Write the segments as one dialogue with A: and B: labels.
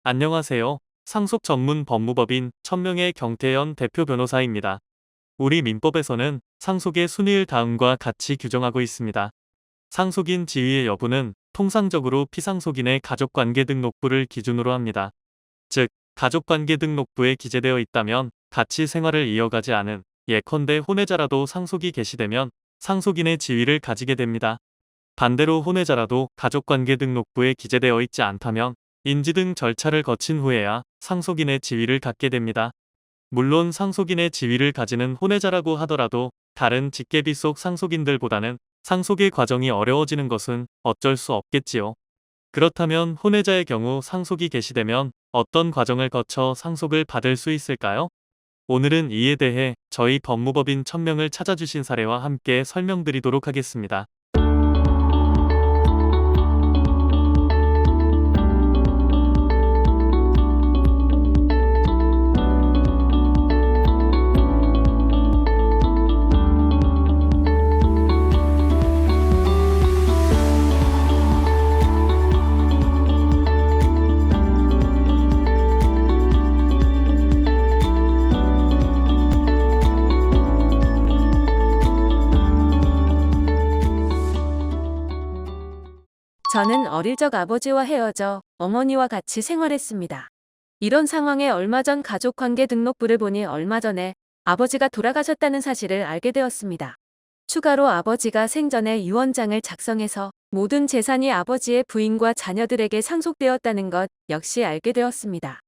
A: 안녕하세요. 상속 전문 법무법인 천명의 경태현 대표 변호사입니다. 우리 민법에서는 상속의 순위를 다음과 같이 규정하고 있습니다. 상속인 지위의 여부는 통상적으로 피상속인의 가족관계 등록부를 기준으로 합니다. 즉, 가족관계 등록부에 기재되어 있다면 같이 생활을 이어가지 않은 예컨대 혼외자라도 상속이 개시되면 상속인의 지위를 가지게 됩니다. 반대로 혼외자라도 가족관계 등록부에 기재되어 있지 않다면 인지 등 절차를 거친 후에야 상속인의 지위를 갖게 됩니다. 물론 상속인의 지위를 가지는 혼외자라고 하더라도 다른 직계비 속 상속인들보다는 상속의 과정이 어려워지는 것은 어쩔 수 없겠지요. 그렇다면 혼외자의 경우 상속이 개시되면 어떤 과정을 거쳐 상속을 받을 수 있을까요? 오늘은 이에 대해 저희 법무법인 천명을 찾아주신 사례와 함께 설명드리도록 하겠습니다.
B: 저는 어릴 적 아버지와 헤어져 어머니와 같이 생활했습니다. 이런 상황에 얼마 전 가족관계 등록부를 보니 얼마 전에 아버지가 돌아가셨다는 사실을 알게 되었습니다. 추가로 아버지가 생전에 유언장을 작성해서 모든 재산이 아버지의 부인과 자녀들에게 상속되었다는 것 역시 알게 되었습니다.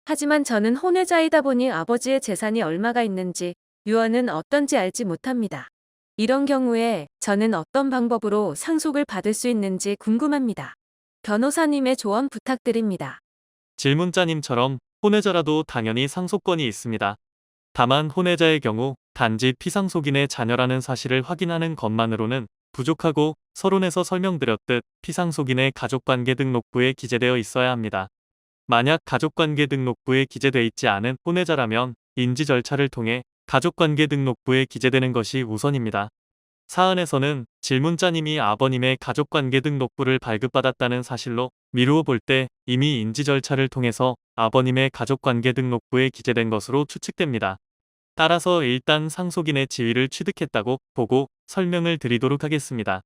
B: 하지만 저는 혼외자이다 보니 아버지의 재산이 얼마가 있는지 유언은 어떤지 알지 못합니다. 이런 경우에 저는 어떤 방법으로 상속을 받을 수 있는지 궁금합니다. 변호사님의 조언 부탁드립니다.
A: 질문자님처럼 혼외자라도 당연히 상속권이 있습니다. 다만 혼외자의 경우 단지 피상속인의 자녀라는 사실을 확인하는 것만으로는 부족하고 서론에서 설명드렸듯 피상속인의 가족관계 등록부에 기재되어 있어야 합니다. 만약 가족관계 등록부에 기재돼 있지 않은 혼외자라면 인지 절차를 통해 가족관계 등록부에 기재되는 것이 우선입니다. 사안에서는 질문자님이 아버님의 가족관계 등록부를 발급받았다는 사실로 미루어 볼 때 이미 인지 절차를 통해서 아버님의 가족관계 등록부에 기재된 것으로 추측됩니다. 따라서 일단 상속인의 지위를 취득했다고 보고 설명을 드리도록 하겠습니다.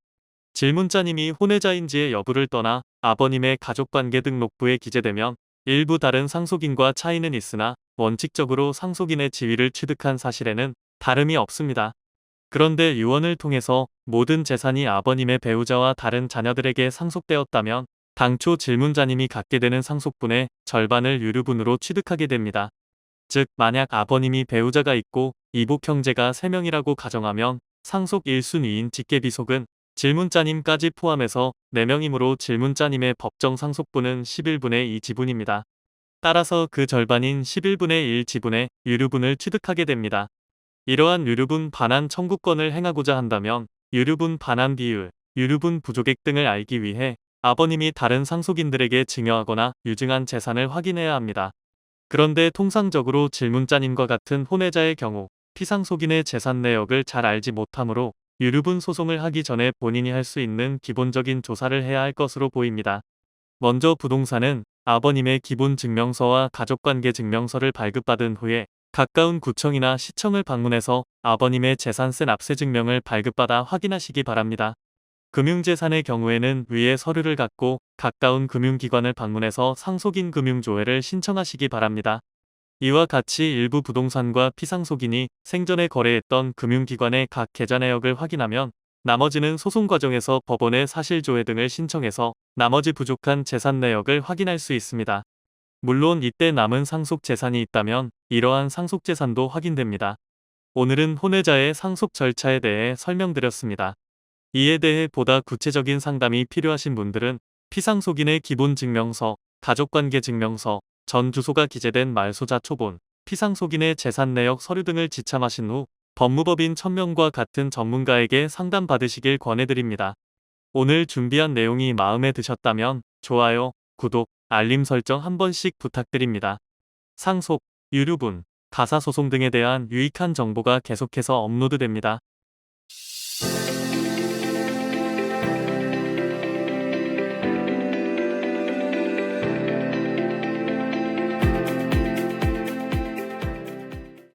A: 질문자님이 혼외자인지의 여부를 떠나 아버님의 가족관계 등록부에 기재되면 일부 다른 상속인과 차이는 있으나 원칙적으로 상속인의 지위를 취득한 사실에는 다름이 없습니다. 그런데 유언을 통해서 모든 재산이 아버님의 배우자와 다른 자녀들에게 상속되었다면 당초 질문자님이 갖게 되는 상속분의 절반을 유류분으로 취득하게 됩니다. 즉, 만약 아버님이 배우자가 있고 이복 형제가 3명이라고 가정하면 상속 1순위인 직계비속은 질문자님까지 포함해서 4명이므로 질문자님의 법정 상속분은 11분의 2 지분입니다. 따라서 그 절반인 11분의 1 지분의 유류분을 취득하게 됩니다. 이러한 유류분 반환 청구권을 행하고자 한다면 유류분 반환 비율, 유류분 부족액 등을 알기 위해 아버님이 다른 상속인들에게 증여하거나 유증한 재산을 확인해야 합니다. 그런데 통상적으로 질문자님과 같은 혼외자의 경우 피상속인의 재산 내역을 잘 알지 못하므로 유류분 소송을 하기 전에 본인이 할 수 있는 기본적인 조사를 해야 할 것으로 보입니다. 먼저 부동산은 아버님의 기본 증명서와 가족관계 증명서를 발급받은 후에 가까운 구청이나 시청을 방문해서 아버님의 재산세 납세 증명을 발급받아 확인하시기 바랍니다. 금융재산의 경우에는 위의 서류를 갖고 가까운 금융기관을 방문해서 상속인 금융조회를 신청하시기 바랍니다. 이와 같이 일부 부동산과 피상속인이 생전에 거래했던 금융기관의 각 계좌 내역을 확인하면 나머지는 소송 과정에서 법원에 사실조회 등을 신청해서 나머지 부족한 재산 내역을 확인할 수 있습니다. 물론 이때 남은 상속 재산이 있다면 이러한 상속 재산도 확인됩니다. 오늘은 혼외자의 상속 절차에 대해 설명드렸습니다. 이에 대해 보다 구체적인 상담이 필요하신 분들은 피상속인의 기본 증명서, 가족관계 증명서, 전 주소가 기재된 말소자 초본, 피상속인의 재산 내역 서류 등을 지참하신 후 법무법인 천명과 같은 전문가에게 상담받으시길 권해드립니다. 오늘 준비한 내용이 마음에 드셨다면 좋아요, 구독, 알림 설정 한 번씩 부탁드립니다. 상속, 유류분, 가사소송 등에 대한 유익한 정보가 계속해서 업로드됩니다.